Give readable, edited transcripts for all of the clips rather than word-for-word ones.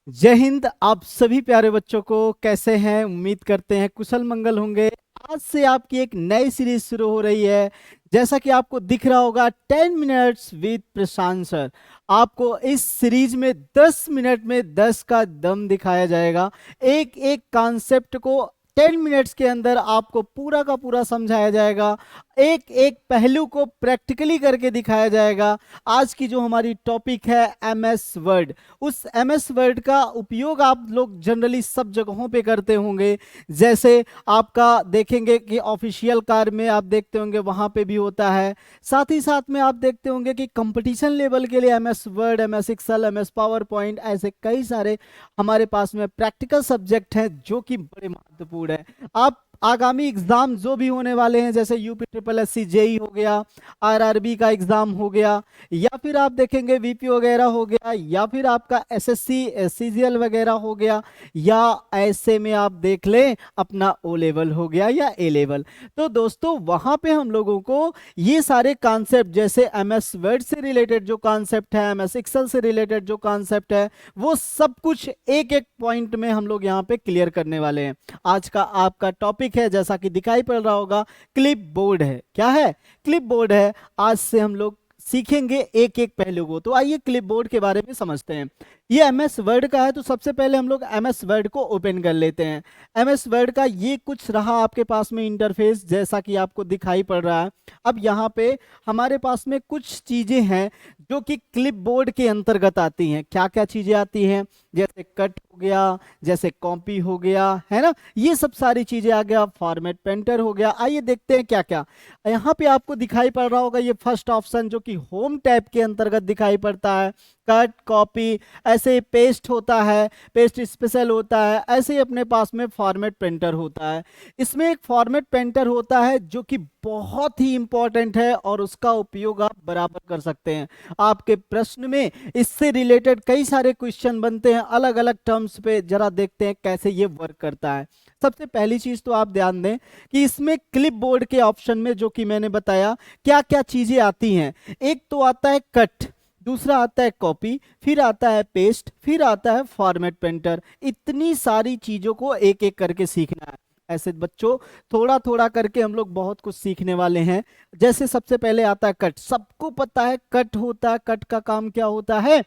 जय हिंद। आप सभी प्यारे बच्चों को कैसे हैं? उम्मीद करते हैं कुशल मंगल होंगे। आज से आपकी एक नई सीरीज शुरू हो रही है। जैसा कि आपको दिख रहा होगा 10 मिनट्स विद प्रशांत सर। आपको इस सीरीज में 10 मिनट में 10 का दम दिखाया जाएगा। एक एक कॉन्सेप्ट को 10 मिनट्स के अंदर आपको पूरा का पूरा समझाया जाएगा। एक एक पहलू को प्रैक्टिकली करके दिखाया जाएगा। आज की जो हमारी टॉपिक है एमएस वर्ड। उस एमएस वर्ड का उपयोग आप लोग जनरली सब जगहों पे करते होंगे। जैसे आपका देखेंगे कि ऑफिशियल कार्य में आप देखते होंगे वहां पे भी होता है। साथ ही साथ में आप देखते होंगे कि कंपटीशन लेवल के लिए MS Word, MS Excel, MS PowerPoint, ऐसे कई सारे हमारे पास में प्रैक्टिकल सब्जेक्ट हैं जो कि बड़े महत्वपूर्ण है। आप आगामी एग्जाम जो भी होने वाले हैं, जैसे UP triple S C JE हो गया, आरआरबी का एग्जाम हो गया, या फिर आप देखेंगे वीपी वगैरह हो गया, या फिर आपका एसएससी सीजीएल वगैरह हो गया, या ऐसे में आप देख लें अपना ओ लेवल हो गया या ए लेवल। तो दोस्तों वहां पे हम लोगों को ये सारे कॉन्सेप्ट, जैसे एमएस वर्ड से रिलेटेड जो कॉन्सेप्ट है, एमएस एक्सेल से रिलेटेड जो कॉन्सेप्ट है, वो सब कुछ एक एक पॉइंट में हम लोग यहाँ पे क्लियर करने वाले हैं। आज का आपका टॉपिक है, जैसा कि दिखाई पड़ रहा होगा, क्लिप बोर्ड है। क्या है? क्लिप बोर्ड है। आज से हम लोग सीखेंगे एक एक पहलू को। तो आइए क्लिप बोर्ड के बारे में समझते हैं। ये एमएस वर्ड का है, तो सबसे पहले हम लोग एमएस वर्ड को ओपन कर लेते हैं। एमएस वर्ड का ये कुछ रहा आपके पास में इंटरफेस, जैसा कि आपको दिखाई पड़ रहा है। अब यहाँ पे हमारे पास में कुछ चीजें हैं जो कि क्लिप बोर्ड के अंतर्गत आती हैं। क्या क्या चीजें आती हैं? जैसे कट हो गया, जैसे कॉपी हो गया, है ना, ये सब सारी चीजें आ गया। फॉर्मेट पेंटर हो गया। आइए देखते हैं क्या क्या यहाँ पे आपको दिखाई पड़ रहा होगा। ये फर्स्ट ऑप्शन जो कि होम टैब के अंतर्गत दिखाई पड़ता है। कट, कॉपी, ऐसे पेस्ट होता है, पेस्ट स्पेशल होता है, ऐसे ही अपने पास में फॉर्मेट पेंटर होता है। इसमें एक फॉर्मेट पेंटर होता है जो कि बहुत ही इंपॉर्टेंट है और उसका उपयोग आप बराबर कर सकते हैं। आपके प्रश्न में इससे रिलेटेड कई सारे क्वेश्चन बनते हैं अलग अलग टर्म्स पे। जरा देखते हैं कैसे ये वर्क करता है। सबसे पहली चीज तो आप ध्यान दें कि इसमें क्लिप बोर्ड के ऑप्शन में, जो कि मैंने बताया, क्या क्या चीजें आती हैं। एक तो आता है कट, दूसरा आता है कॉपी, फिर आता है पेस्ट, फिर आता है फॉर्मेट पेंटर। इतनी सारी चीजों को एक एक करके सीखना है। ऐसे बच्चों थोड़ा थोड़ा करके हम लोग बहुत कुछ सीखने वाले हैं। जैसे सबसे पहले आता है कट। सबको पता है कट होता है, कट का काम क्या होता है?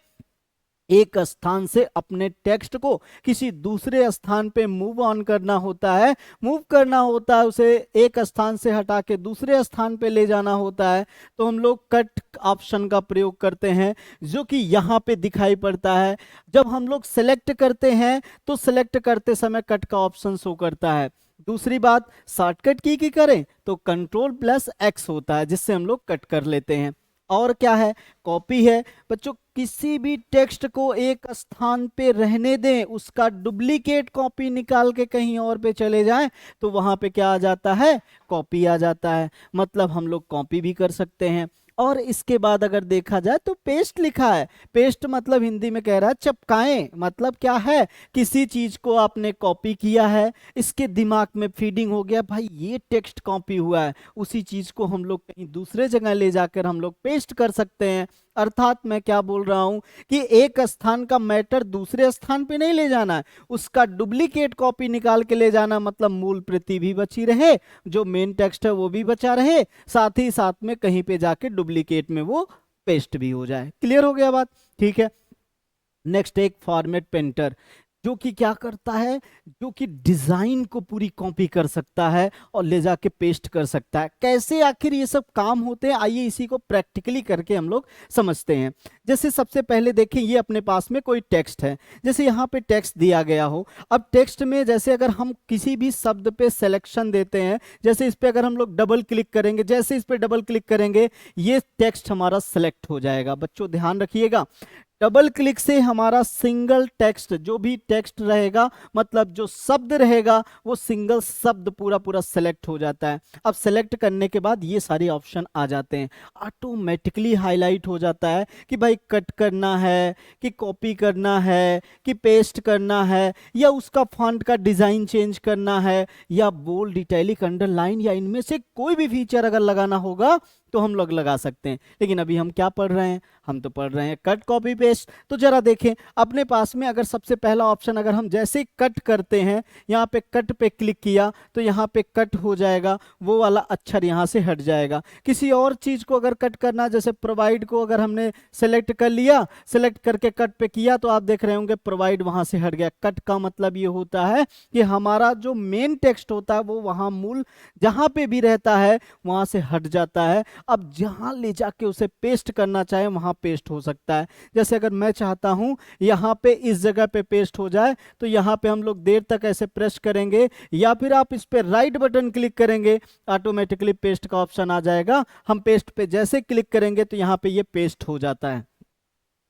एक स्थान से अपने टेक्स्ट को किसी दूसरे स्थान पे मूव ऑन करना होता है, मूव करना होता है, उसे एक स्थान से हटा के दूसरे स्थान पे ले जाना होता है। तो हम लोग कट ऑप्शन का प्रयोग करते हैं, जो कि यहाँ पे दिखाई पड़ता है। जब हम लोग सेलेक्ट करते हैं तो सेलेक्ट करते समय कट का ऑप्शन शो करता है। दूसरी बात, शॉर्टकट की करें तो कंट्रोल प्लस एक्स होता है, जिससे हम लोग कट कर लेते हैं। और क्या है? कॉपी है। बच्चों किसी भी टेक्स्ट को एक स्थान पे रहने दें, उसका डुप्लीकेट कॉपी निकाल के कहीं और पे चले जाएं तो वहां पे क्या आ जाता है? कॉपी आ जाता है। मतलब हम लोग कॉपी भी कर सकते हैं। और इसके बाद अगर देखा जाए तो पेस्ट लिखा है। पेस्ट मतलब हिंदी में कह रहा है चपकाएं। मतलब क्या है? किसी चीज को आपने कॉपी किया है, इसके दिमाग में फीडिंग हो गया, भाई ये टेक्स्ट कॉपी हुआ है, उसी चीज को हम लोग कहीं दूसरे जगह ले जाकर हम लोग पेस्ट कर सकते हैं। अर्थात मैं क्या बोल रहा हूं कि एक स्थान का मैटर दूसरे स्थान पे नहीं ले जाना है, उसका डुप्लीकेट कॉपी निकाल के ले जाना। मतलब मूल प्रति भी बची रहे, जो मेन टेक्स्ट है वो भी बचा रहे, साथ ही साथ में कहीं पे जाके डुप्लीकेट में वो पेस्ट भी हो जाए। क्लियर हो गया बात? ठीक है। नेक्स्ट एक फॉर्मेट पेंटर, जो कि क्या करता है? जो कि डिजाइन को पूरी कॉपी कर सकता है और ले जाके पेस्ट कर सकता है। कैसे आखिर ये सब काम होते हैं, आइए इसी को प्रैक्टिकली करके हम लोग समझते हैं। जैसे सबसे पहले देखें, ये अपने पास में कोई टेक्स्ट है। जैसे यहाँ पे टेक्स्ट दिया गया हो। अब टेक्स्ट में जैसे अगर हम किसी भी शब्द पे सिलेक्शन देते हैं, जैसे इस पे अगर हम लोग डबल क्लिक करेंगे, जैसे इस पे डबल क्लिक करेंगे ये टेक्स्ट हमारा सिलेक्ट हो जाएगा। बच्चों ध्यान रखिएगा, डबल क्लिक से हमारा सिंगल टेक्स्ट, जो भी टेक्स्ट रहेगा, मतलब जो शब्द रहेगा, वो सिंगल शब्द पूरा पूरा सेलेक्ट हो जाता है। अब सेलेक्ट करने के बाद ये सारे ऑप्शन आ जाते हैं, ऑटोमेटिकली हाईलाइट हो जाता है कि भाई कट करना है, कि कॉपी करना है, कि पेस्ट करना है, या उसका फॉन्ट का डिजाइन चेंज करना है, या बोल्ड, इटैलिक, अंडरलाइन, या इनमें से कोई भी फीचर अगर लगाना होगा तो हम लोग लगा सकते हैं। लेकिन अभी हम क्या पढ़ रहे हैं, हम तो पढ़ रहे हैं कट कॉपी पेस्ट। तो जरा देखें अपने पास में, अगर सबसे पहला ऑप्शन अगर हम जैसे कट करते हैं, यहाँ पे कट पे क्लिक किया तो यहाँ पे कट हो जाएगा, वो वाला अक्षर यहाँ से हट जाएगा। किसी और चीज को अगर कट करना, जैसे प्रोवाइड को अगर हमने सेलेक्ट कर लिया, सेलेक्ट करके कट पे किया, तो आप देख रहे होंगे प्रोवाइड वहां से हट गया। कट का मतलब ये होता है कि हमारा जो मेन टेक्स्ट होता है वो वहां मूल जहां पे भी रहता है वहां से हट जाता है। अब जहां ले जाके उसे पेस्ट करना चाहे वहां पेस्ट हो सकता है। जैसे अगर मैं चाहता हूं यहां पे इस जगह पे पेस्ट हो जाए, तो यहां पे हम लोग देर तक ऐसे प्रेस करेंगे, या फिर आप इस पे राइट बटन क्लिक करेंगे, ऑटोमेटिकली पेस्ट का ऑप्शन आ जाएगा। हम पेस्ट पे जैसे क्लिक करेंगे तो यहां पे ये पेस्ट हो जाता है।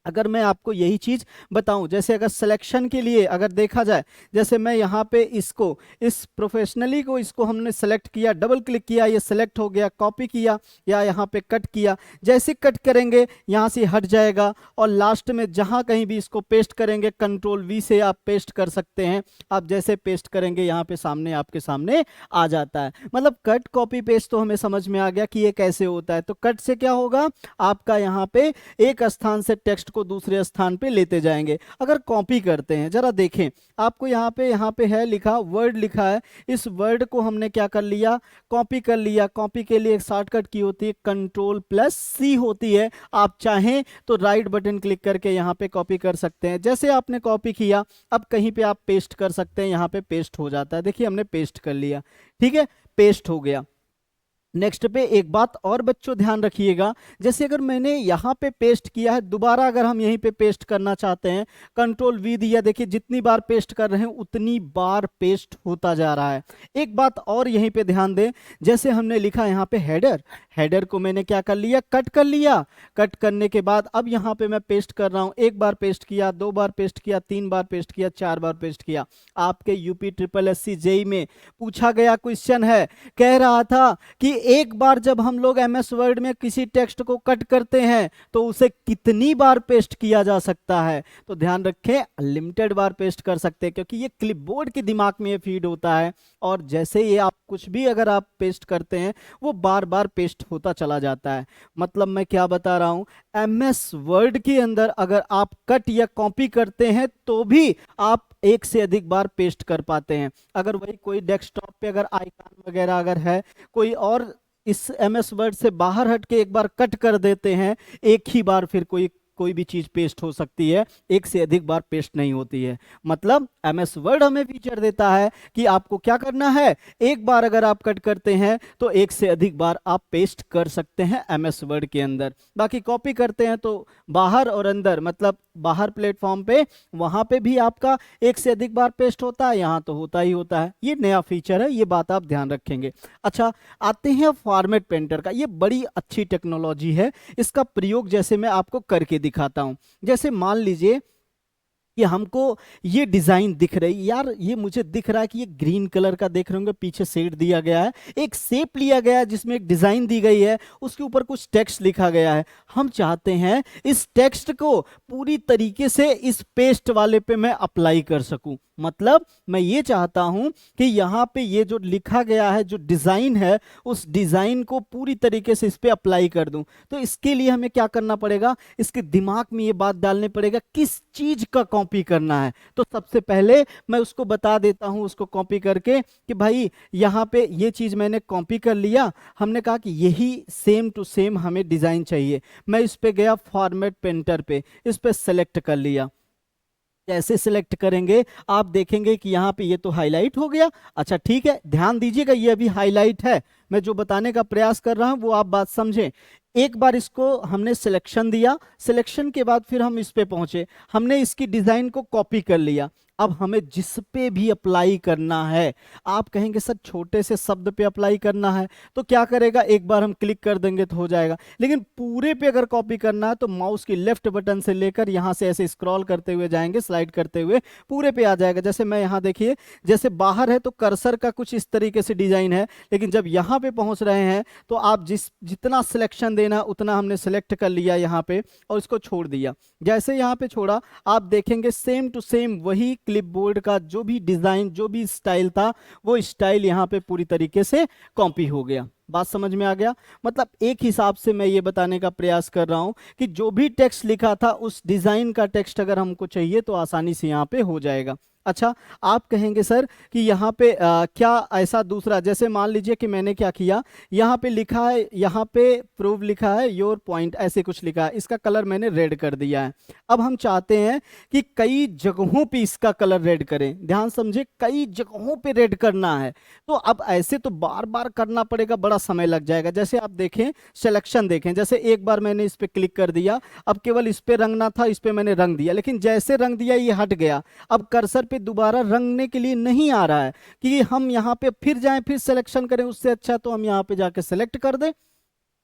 अगर मैं आपको यही चीज बताऊं, जैसे अगर सिलेक्शन के लिए अगर देखा जाए, जैसे मैं यहाँ पे इसको, इस प्रोफेशनली को, इसको हमने सेलेक्ट किया, डबल क्लिक किया, ये सेलेक्ट हो गया, कॉपी किया या यहाँ पे कट किया, जैसे कट करेंगे यहाँ से हट जाएगा, और लास्ट में जहाँ कहीं भी इसको पेस्ट करेंगे कंट्रोल वी से आप पेस्ट कर सकते हैं। आप जैसे पेस्ट करेंगे यहाँ पे सामने आपके सामने आ जाता है। मतलब कट कॉपी पेस्ट तो हमें समझ में आ गया कि ये कैसे होता है। तो कट से क्या होगा, आपका यहाँ पे एक स्थान से टेक्स्ट को दूसरे स्थान पे लेते जाएंगे। अगर कॉपी करते हैं, जरा देखें, आपको यहाँ पे है लिखा, वर्ड लिखा है, इस वर्ड को हमने क्या कर लिया, कॉपी कर लिया। कॉपी के लिए एक शॉर्टकट की होती है कंट्रोल प्लस सी होती है। आप चाहें तो राइट बटन क्लिक करके यहाँ पे कॉपी कर सकते हैं। जैसे आपने कॉपी किया, अब कहीं पे आप पेस्ट कर सकते हैं, यहाँ पे पेस्ट हो जाता है। देखिए हमने पेस्ट कर लिया, ठीक है, पेस्ट हो गया। नेक्स्ट पे एक बात और बच्चों ध्यान रखिएगा, जैसे अगर मैंने यहाँ पे पेस्ट किया है, दोबारा अगर हम यहीं पे पेस्ट करना चाहते हैं, कंट्रोल वी दिया, देखिए जितनी बार पेस्ट कर रहे हैं उतनी बार पेस्ट होता जा रहा है। एक बात और यहीं पे ध्यान दें, जैसे हमने लिखा यहाँ पे हेडर, हेडर को मैंने क्या कर लिया, कट कर लिया। कट करने के बाद अब यहाँ पे मैं पेस्ट कर रहा हूँ, एक बार पेस्ट किया, दो बार पेस्ट किया, तीन बार पेस्ट किया, चार बार पेस्ट किया। आपके UP triple S C JE में पूछा गया क्वेश्चन है, कह रहा था कि एक बार जब हम लोग एमएस वर्ड में किसी टेक्स्ट को कट करते हैं तो उसे कितनी बार पेस्ट किया जा सकता है। तो ध्यान रखें, अनलिमिटेड बार पेस्ट कर सकते हैं, क्योंकि ये क्लिपबोर्ड के दिमाग में ये फीड होता है, और जैसे ये आप कुछ भी अगर आप पेस्ट करते हैं वो बार बार पेस्ट होता चला जाता है। मतलब मैं क्या बता रहा हूं, एमएस वर्ड के अंदर अगर आप कट या कॉपी करते हैं तो भी आप एक से अधिक बार पेस्ट कर पाते हैं। अगर वही कोई डेस्कटॉप पे अगर आइकन वगैरह अगर है, कोई और इस एमएस वर्ड से बाहर हट के एक बार कट कर देते हैं, एक ही बार फिर कोई भी चीज पेस्ट हो सकती है, एक से अधिक बार पेस्ट नहीं होती है। मतलब एमएस वर्ड हमें फीचर देता है कि आपको क्या करना है, एक बार अगर आप कट करते हैं तो एक से अधिक बार आप पेस्ट कर सकते हैं एमएस वर्ड के अंदर। बाकी कॉपी करते हैं तो बाहर और अंदर, मतलब बाहर प्लेटफॉर्म पे, वहां पे भी आपका एक से अधिक बार पेस्ट होता है, यहां तो होता ही होता है। ये नया फीचर है, ये बात आप ध्यान रखेंगे। अच्छा, आते हैं फॉर्मेट पेंटर का। ये बड़ी अच्छी टेक्नोलॉजी है, इसका प्रयोग जैसे मैं आपको करके दिखाता हूं। जैसे मान लीजिए कि हमको ये डिजाइन दिख रही, यार ये मुझे दिख रहा है कि ये ग्रीन कलर का, देख रहे होंगे पीछे शेड दिया गया है, एक शेप लिया गया है जिसमें एक डिजाइन दी गई है, उसके ऊपर कुछ टेक्स्ट लिखा गया है। हम चाहते हैं इस टेक्स्ट को पूरी तरीके से इस पेस्ट वाले पे मैं अप्लाई कर सकूं। मतलब मैं ये चाहता हूं कि यहां पे ये जो लिखा गया है, जो डिजाइन है, उस डिजाइन को पूरी तरीके से इस पे अप्लाई कर दूं। तो इसके लिए हमें क्या करना पड़ेगा, इसके दिमाग में ये बात डालनी पड़ेगा किस चीज का कॉपी करना है। तो सबसे पहले मैं उसको बता देता हूं, उसको कॉपी करके, कि भाई यहां पे ये चीज मैंने कॉपी कर लिया, हमने कहा कि यही सेम टू सेम हमें डिजाइन चाहिए। मैं इस पे गया फॉर्मेट पेंटर पे, इस पे सेलेक्ट कर लिया। जैसे सिलेक्ट करेंगे आप देखेंगे कि यहाँ पे ये तो हाईलाइट हो गया। अच्छा ठीक है, ध्यान दीजिएगा, ये अभी हाईलाइट है, मैं जो बताने का प्रयास कर रहा हूं वो आप बात समझें। एक बार इसको हमने सिलेक्शन दिया, सिलेक्शन के बाद फिर हम इस पे पहुंचे, हमने इसकी डिजाइन को कॉपी कर लिया। अब हमें जिस पे भी अप्लाई करना है, आप कहेंगे सर छोटे से शब्द पे अप्लाई करना है, तो क्या करेगा, एक बार हम क्लिक कर देंगे तो हो जाएगा। लेकिन पूरे पे अगर कॉपी करना है तो माउस की लेफ्ट बटन से लेकर यहां से ऐसे स्क्रॉल करते हुए जाएंगे, स्लाइड करते हुए पूरे पे आ जाएगा। जैसे मैं यहाँ देखिए, जैसे बाहर है तो कर्सर का कुछ इस तरीके से डिजाइन है, लेकिन जब यहाँ पे पहुंच रहे हैं तो आप जितना सिलेक्शन देना उतना हमने सेलेक्ट कर लिया यहाँ पे और इसको छोड़ दिया। जैसे यहाँ पे छोड़ा, आप देखेंगे सेम टू सेम वही क्लिपबोर्ड का जो भी डिजाइन, जो भी स्टाइल था, वो स्टाइल यहाँ पे पूरी तरीके से कॉपी हो गया। बात समझ में आ गया? मतलब एक हिसाब से मैं ये बताने का प्रयास कर रहा हूं कि जो भी टेक्स्ट लिखा था उस डिजाइन का टेक्स्ट अगर हमको चाहिए तो आसानी से यहाँ पे हो जाएगा। अच्छा, आप कहेंगे सर कि यहाँ पे क्या ऐसा दूसरा, जैसे मान लीजिए कि मैंने क्या किया, यहाँ पे लिखा है, यहाँ पे प्रूव लिखा है, योर पॉइंट ऐसे कुछ लिखा है, इसका कलर मैंने रेड कर दिया है। अब हम चाहते हैं कि कई जगहों पे इसका कलर रेड करें, ध्यान समझे, कई जगहों पे रेड करना है। तो अब ऐसे तो बार बार करना पड़ेगा, बड़ा समय लग जाएगा। जैसे आप देखें, सिलेक्शन देखें, जैसे एक बार मैंने इस पे क्लिक कर दिया, अब केवल इस पे रंगना था, इस पे मैंने रंग दिया, लेकिन जैसे रंग दिया ये हट गया। अब कर्सर पे दोबारा रंगने के लिए नहीं आ रहा है कि हम यहाँ पे फिर जाएं, फिर सिलेक्शन करें, उससे अच्छा तो हम यहाँ पे जाके सिलेक्ट कर दें।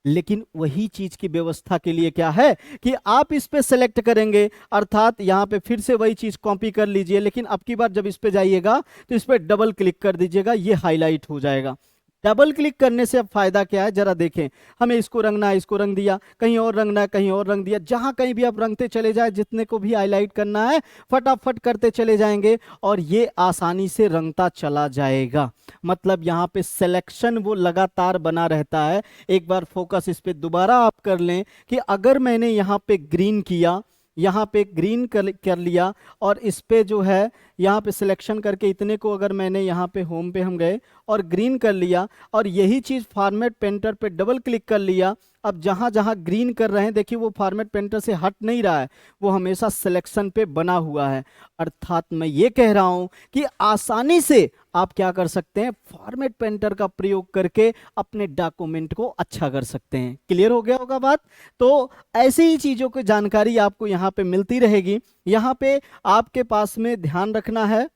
लेकिन वही चीज की व्यवस्था के लिए क्या है कि आप इस पे सेलेक्ट करेंगे, अर्थात यहां पे फिर से वही चीज कॉपी कर लीजिए, लेकिन अब की बार जब इस पे जाइएगा तो इस पे डबल क्लिक कर दीजिएगा, ये हाईलाइट हो जाएगा। डबल क्लिक करने से अब फायदा क्या है, जरा देखें, हमें इसको रंगना है, इसको रंग दिया, कहीं और रंगना है, कहीं और रंग दिया, जहां कहीं भी आप रंगते चले जाए, जितने को भी हाईलाइट करना है फटाफट करते चले जाएंगे और ये आसानी से रंगता चला जाएगा। मतलब यहाँ पे सिलेक्शन वो लगातार बना रहता है। एक बार फोकस इस पे दोबारा आप कर लें कि अगर मैंने यहाँ पे ग्रीन किया, यहाँ पे ग्रीन कर लिया, और इस पे जो है यहाँ पे सिलेक्शन करके इतने को अगर मैंने यहाँ पे होम पे हम गए और ग्रीन कर लिया, और यही चीज़ फॉर्मेट पेंटर पे डबल क्लिक कर लिया, अब जहाँ जहाँ ग्रीन कर रहे हैं देखिए वो फॉर्मेट पेंटर से हट नहीं रहा है, वो हमेशा सिलेक्शन पे बना हुआ है। अर्थात मैं ये कह रहा हूँ कि आसानी से आप क्या कर सकते हैं, फॉर्मेट पेंटर का प्रयोग करके अपने डॉक्यूमेंट को अच्छा कर सकते हैं। क्लियर हो गया होगा बात? तो ऐसी ही चीज़ों की जानकारी आपको यहाँ पे मिलती रहेगी। यहाँ पे आपके पास में ध्यान रखना है,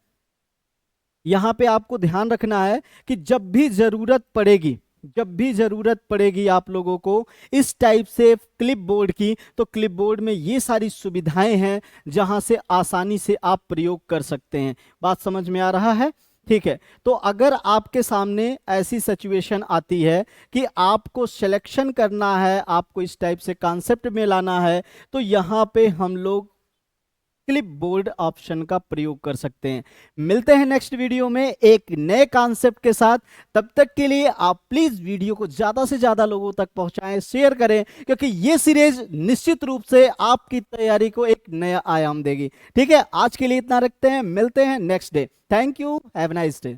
यहाँ पे आपको ध्यान रखना है कि जब भी जरूरत पड़ेगी, जब भी जरूरत पड़ेगी आप लोगों को इस टाइप से क्लिपबोर्ड की, तो क्लिपबोर्ड में ये सारी सुविधाएं हैं जहां से आसानी से आप प्रयोग कर सकते हैं। बात समझ में आ रहा है? ठीक है, तो अगर आपके सामने ऐसी सिचुएशन आती है कि आपको सिलेक्शन करना है, आपको इस टाइप से कॉन्सेप्ट में लाना है, तो यहाँ पे हम लोग क्लिपबोर्ड ऑप्शन का प्रयोग कर सकते हैं। मिलते हैं नेक्स्ट वीडियो में एक नए कॉन्सेप्ट के साथ। तब तक के लिए आप प्लीज वीडियो को ज्यादा से ज्यादा लोगों तक पहुंचाएं, शेयर करें, क्योंकि ये सीरीज निश्चित रूप से आपकी तैयारी को एक नया आयाम देगी। ठीक है, आज के लिए इतना रखते हैं, मिलते हैं next day. Thank you, have a nice day.